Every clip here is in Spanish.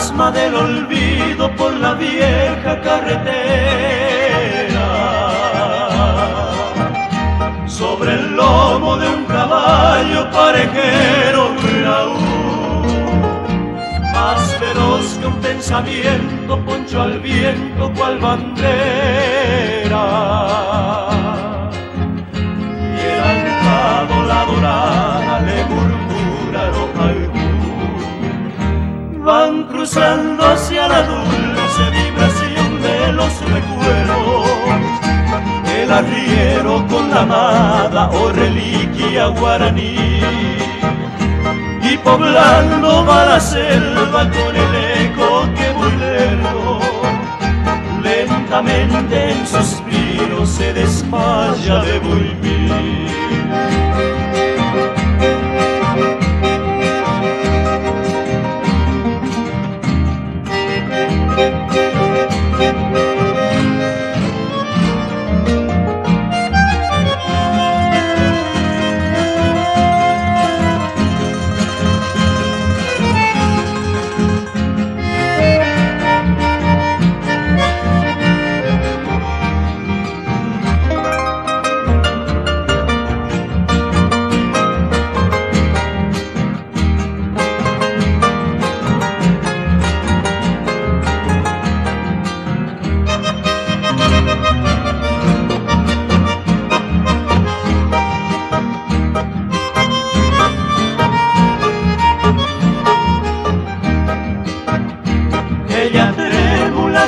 fantasma del olvido por la vieja carretera. Sobre el lomo de un caballo parejero más veloz que un pensamiento, poncho al viento cual bandera. Y el ancado la dorada le murmura lo van cruzando hacia la dulce vibración de los recuerdos. El arriero con la amada o reliquia guaraní, y poblando va la selva con el eco que muy lejos, lentamente en suspiro se desmaya de Buimí.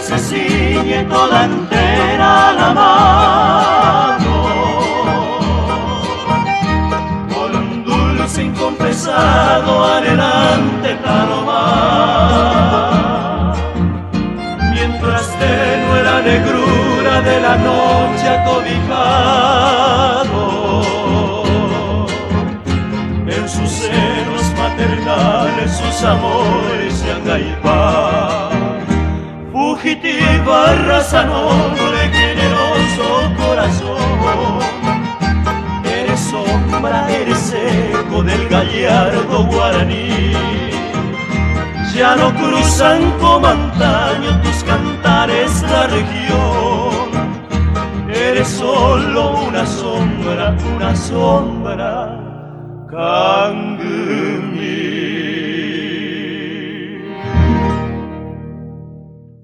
Se ciñe toda entera la mano, con un dulce inconfesado anhelante palomar, mientras tenue la negrura de la noche acobijado, en sus senos maternales sus amores se agaipan. Fugitiva raza noble, generoso corazón, eres sombra, eres eco del gallardo guaraní. Ya no cruzan como antaño tus cantares la región, eres solo una sombra, Cangumi.